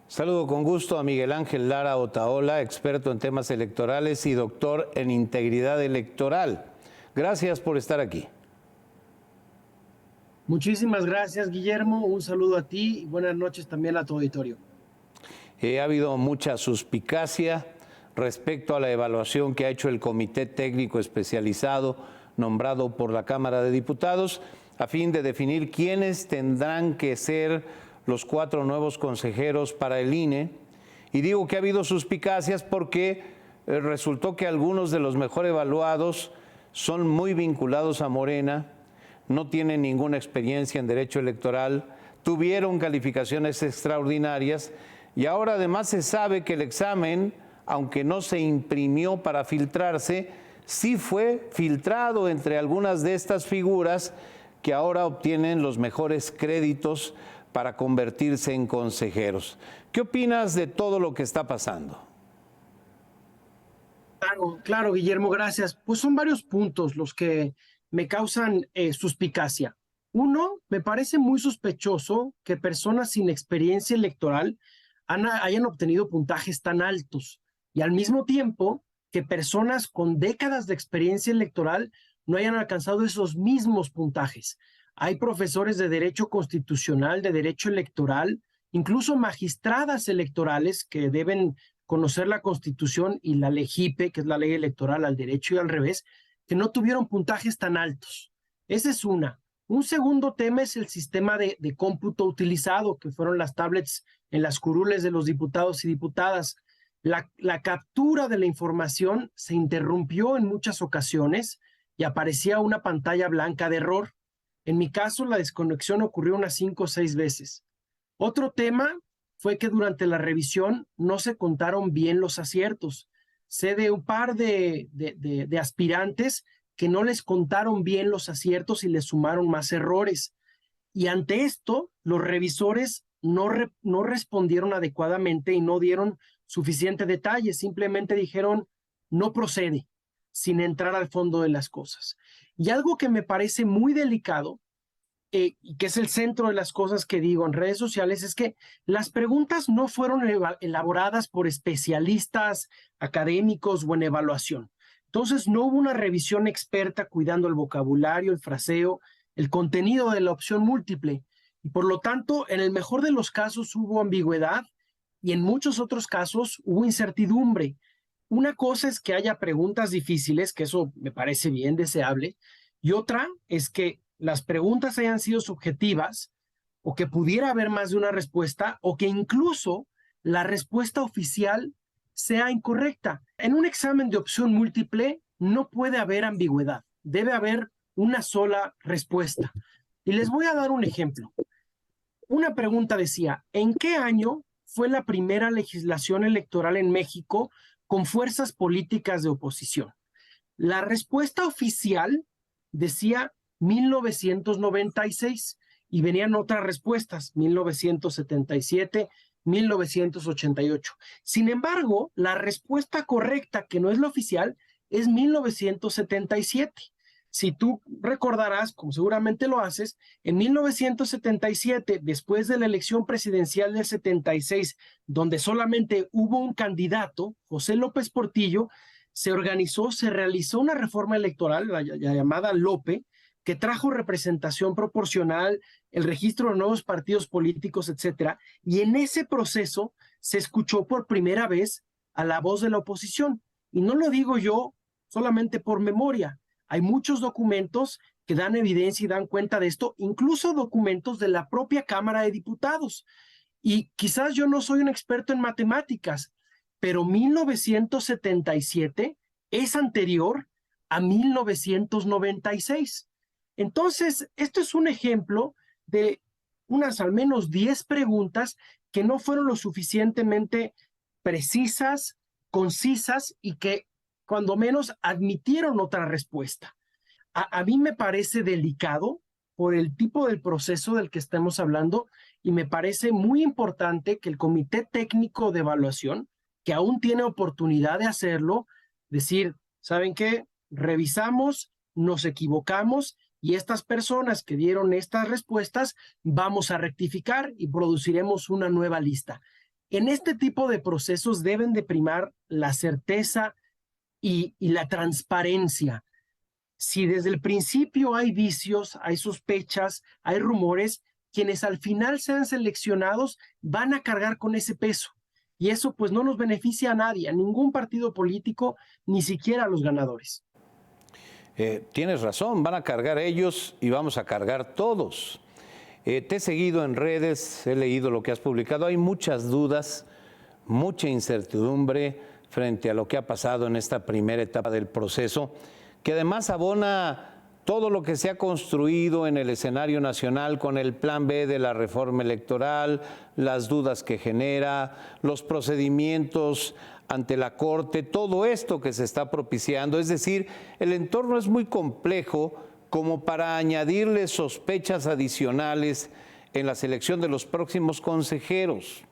Saludo con gusto a Miguel Ángel Lara Otaola, experto en temas electorales y doctor en integridad electoral. Gracias por estar aquí. Muchísimas gracias, Guillermo. Un saludo a ti y buenas noches también a tu auditorio. Ha habido mucha suspicacia respecto a la evaluación que ha hecho el Comité Técnico Especializado nombrado por la Cámara de Diputados a fin de definir quiénes tendrán que ser los 4 nuevos consejeros para el INE. Y digo que ha habido suspicacias porque resultó que algunos de los mejor evaluados son muy vinculados a Morena, no tienen ninguna experiencia en derecho electoral, tuvieron calificaciones extraordinarias y ahora además se sabe que el examen, aunque no se imprimió para filtrarse, sí fue filtrado entre algunas de estas figuras que ahora obtienen los mejores créditos para convertirse en consejeros. ¿Qué opinas de todo lo que está pasando? Claro, Guillermo, gracias. Pues son varios puntos los que me causan suspicacia. Uno, me parece muy sospechoso que personas sin experiencia electoral hayan obtenido puntajes tan altos y al mismo tiempo que personas con décadas de experiencia electoral no hayan alcanzado esos mismos puntajes. Hay profesores de derecho constitucional, de derecho electoral, incluso magistradas electorales que deben conocer la Constitución y la LEGIPE, que es la ley electoral al derecho y al revés, que no tuvieron puntajes tan altos. Esa es una. Un segundo tema es el sistema de cómputo utilizado, que fueron las tablets en las curules de los diputados y diputadas. La captura de la información se interrumpió en muchas ocasiones y aparecía una pantalla blanca de error. En mi caso, la desconexión ocurrió unas 5 o 6 veces. Otro tema fue que durante la revisión no se contaron bien los aciertos. Sé de un par de aspirantes que no les contaron bien los aciertos y les sumaron más errores. Y ante esto, los revisores no respondieron adecuadamente y no dieron suficiente detalle, simplemente dijeron no procede, sin entrar al fondo de las cosas. Y algo que me parece muy delicado, y que es el centro de las cosas que digo en redes sociales, es que las preguntas no fueron elaboradas por especialistas académicos o en evaluación. Entonces no hubo una revisión experta cuidando el vocabulario, el fraseo, el contenido de la opción múltiple. Y por lo tanto, en el mejor de los casos hubo ambigüedad y en muchos otros casos hubo incertidumbre. Una cosa es que haya preguntas difíciles, que eso me parece bien deseable, y otra es que las preguntas hayan sido subjetivas o que pudiera haber más de una respuesta o que incluso la respuesta oficial sea incorrecta. En un examen de opción múltiple no puede haber ambigüedad, debe haber una sola respuesta. Y les voy a dar un ejemplo. Una pregunta decía, ¿en qué año fue la primera legislación electoral en México con fuerzas políticas de oposición? La respuesta oficial decía 1996 y venían otras respuestas, 1977, 1988. Sin embargo, la respuesta correcta, que no es la oficial, es 1977. Si tú recordarás, como seguramente lo haces, en 1977, después de la elección presidencial del 76, donde solamente hubo un candidato, José López Portillo, se realizó una reforma electoral, la llamada LOPE, que trajo representación proporcional, el registro de nuevos partidos políticos, etcétera, y en ese proceso se escuchó por primera vez a la voz de la oposición. Y no lo digo yo solamente por memoria. Hay muchos documentos que dan evidencia y dan cuenta de esto, incluso documentos de la propia Cámara de Diputados. Y quizás yo no soy un experto en matemáticas, pero 1977 es anterior a 1996. Entonces, esto es un ejemplo de unas al menos 10 preguntas que no fueron lo suficientemente precisas, concisas y que cuando menos admitieron otra respuesta. A mí me parece delicado por el tipo del proceso del que estamos hablando y me parece muy importante que el Comité Técnico de Evaluación, que aún tiene oportunidad de hacerlo, decir, ¿saben qué? Revisamos, nos equivocamos y estas personas que dieron estas respuestas vamos a rectificar y produciremos una nueva lista. En este tipo de procesos deben de primar la certeza y la transparencia. Si desde el principio hay vicios, hay sospechas, hay rumores, quienes al final sean seleccionados van a cargar con ese peso. Y eso pues no nos beneficia a nadie, a ningún partido político, ni siquiera a los ganadores. Tienes razón, van a cargar ellos y vamos a cargar todos. Te he seguido en redes, he leído lo que has publicado, hay muchas dudas, mucha incertidumbre frente a lo que ha pasado en esta primera etapa del proceso, que además abona todo lo que se ha construido en el escenario nacional con el plan B de la reforma electoral, las dudas que genera, los procedimientos ante la Corte, todo esto que se está propiciando. Es decir, el entorno es muy complejo como para añadirle sospechas adicionales en la selección de los próximos consejeros.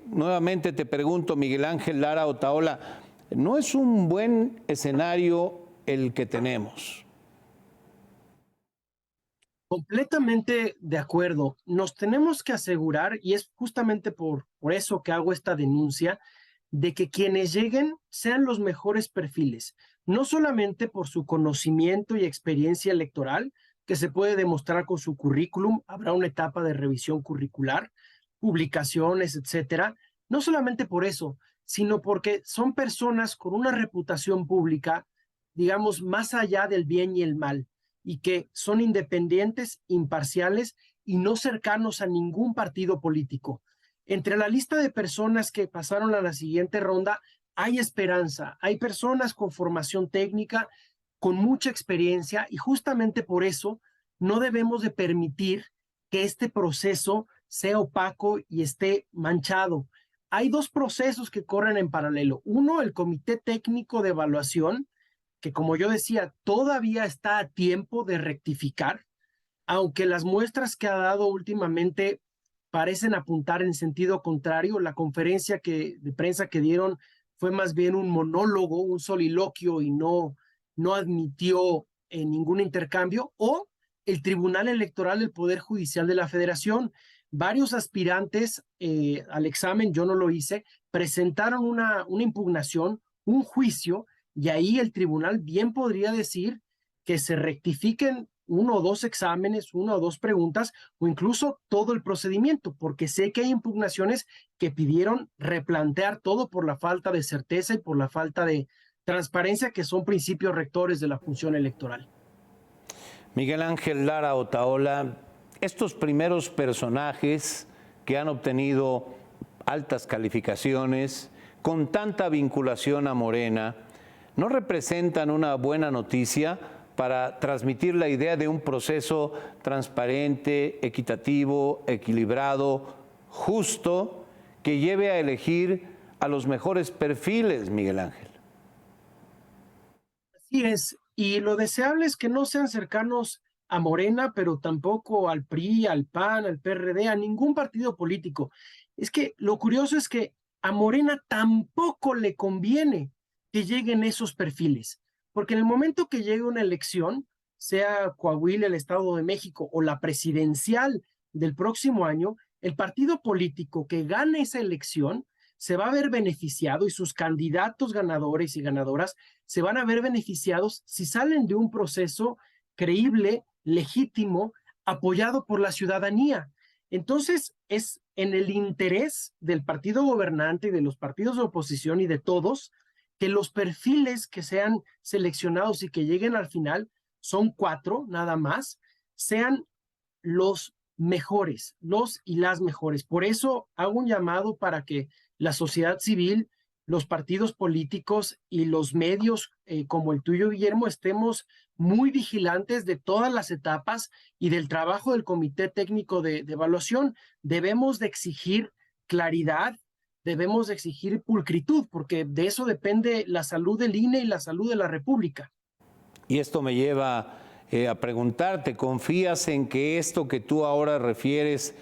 Nuevamente te pregunto, Miguel Ángel Lara Otaola, ¿no es un buen escenario el que tenemos? Completamente de acuerdo. Nos tenemos que asegurar, y es justamente por eso que hago esta denuncia, de que quienes lleguen sean los mejores perfiles, no solamente por su conocimiento y experiencia electoral, que se puede demostrar con su currículum, habrá una etapa de revisión curricular, publicaciones, etcétera, no solamente por eso, sino porque son personas con una reputación pública, digamos, más allá del bien y el mal, y que son independientes, imparciales y no cercanos a ningún partido político. Entre la lista de personas que pasaron a la siguiente ronda, hay esperanza, hay personas con formación técnica, con mucha experiencia, y justamente por eso no debemos de permitir que este proceso sea opaco y esté manchado. Hay dos procesos que corren en paralelo. Uno, el Comité Técnico de Evaluación, que como yo decía, todavía está a tiempo de rectificar, aunque las muestras que ha dado últimamente parecen apuntar en sentido contrario. La conferencia de prensa que dieron fue más bien un monólogo, un soliloquio, y no admitió ningún intercambio. O el Tribunal Electoral del Poder Judicial de la Federación. Varios aspirantes al examen, yo no lo hice, presentaron una impugnación, un juicio, y ahí el tribunal bien podría decir que se rectifiquen uno o dos exámenes, una o dos preguntas, o incluso todo el procedimiento, porque sé que hay impugnaciones que pidieron replantear todo por la falta de certeza y por la falta de transparencia, que son principios rectores de la función electoral. Miguel Ángel Lara Otaola, estos primeros personajes que han obtenido altas calificaciones, con tanta vinculación a Morena, ¿no representan una buena noticia para transmitir la idea de un proceso transparente, equitativo, equilibrado, justo, que lleve a elegir a los mejores perfiles, Miguel Ángel? Así es, y lo deseable es que no sean cercanos a Morena, pero tampoco al PRI, al PAN, al PRD, a ningún partido político. Es que lo curioso es que a Morena tampoco le conviene que lleguen esos perfiles, porque en el momento que llegue una elección, sea Coahuila, el Estado de México o la presidencial del próximo año, el partido político que gane esa elección se va a ver beneficiado, y sus candidatos ganadores y ganadoras se van a ver beneficiados si salen de un proceso creíble, legítimo, apoyado por la ciudadanía. Entonces, es en el interés del partido gobernante y de los partidos de oposición y de todos que los perfiles que sean seleccionados y que lleguen al final, son 4 nada más, sean los mejores, los y las mejores. Por eso hago un llamado para que la sociedad civil, los partidos políticos y los medios como el tuyo, Guillermo, estemos muy vigilantes de todas las etapas y del trabajo del Comité Técnico de Evaluación. Debemos de exigir claridad, debemos de exigir pulcritud, porque de eso depende la salud del INE y la salud de la República. Y esto me lleva a preguntarte, ¿confías en que esto que tú ahora refieres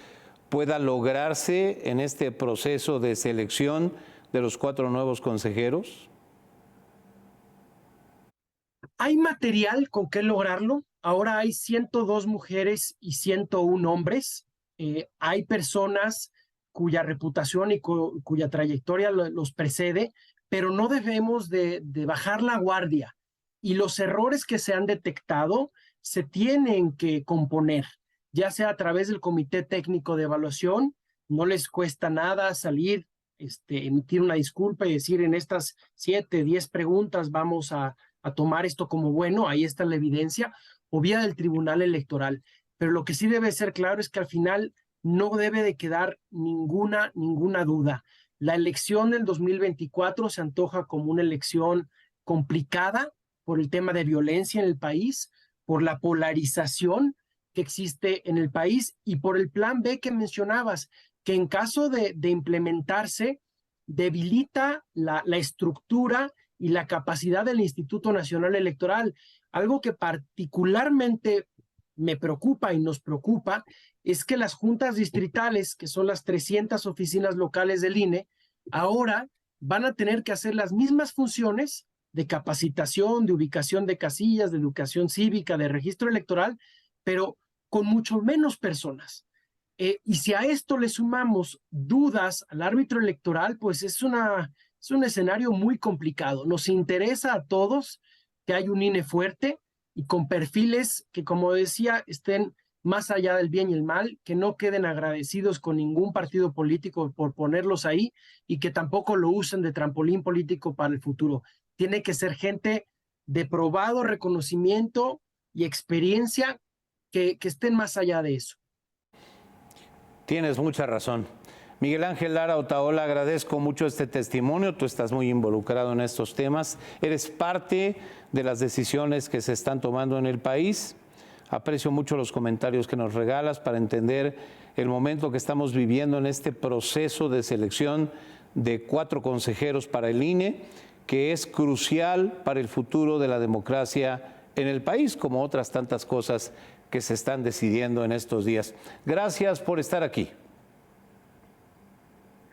pueda lograrse en este proceso de selección de los 4 nuevos consejeros? Hay material con qué lograrlo. Ahora hay 102 mujeres y 101 hombres. Hay personas cuya reputación y cuya trayectoria los precede, pero no debemos de bajar la guardia. Y los errores que se han detectado se tienen que componer, ya sea a través del Comité Técnico de Evaluación. No les cuesta nada salir, emitir una disculpa y decir en estas 7, 10 preguntas vamos a tomar esto como bueno, ahí está la evidencia, o vía del Tribunal Electoral. Pero lo que sí debe ser claro es que al final no debe de quedar ninguna duda. La elección del 2024 se antoja como una elección complicada por el tema de violencia en el país, por la polarización que existe en el país y por el plan B que mencionabas, que en caso de implementarse debilita la estructura y la capacidad del Instituto Nacional Electoral. Algo que particularmente me preocupa y nos preocupa es que las juntas distritales, que son las 300 oficinas locales del INE, ahora van a tener que hacer las mismas funciones de capacitación, de ubicación de casillas, de educación cívica, de registro electoral, pero con mucho menos personas. Y si a esto le sumamos dudas al árbitro electoral, pues es un escenario muy complicado. Nos interesa a todos que haya un INE fuerte y con perfiles que, como decía, estén más allá del bien y el mal, que no queden agradecidos con ningún partido político por ponerlos ahí y que tampoco lo usen de trampolín político para el futuro. Tiene que ser gente de probado reconocimiento y experiencia que estén más allá de eso. Tienes mucha razón. Miguel Ángel Lara Otaola, agradezco mucho este testimonio. Tú estás muy involucrado en estos temas. Eres parte de las decisiones que se están tomando en el país. Aprecio mucho los comentarios que nos regalas para entender el momento que estamos viviendo en este proceso de selección de 4 consejeros para el INE, que es crucial para el futuro de la democracia en el país, como otras tantas cosas que se están decidiendo en estos días. Gracias por estar aquí.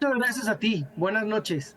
Muchas gracias a ti. Buenas noches.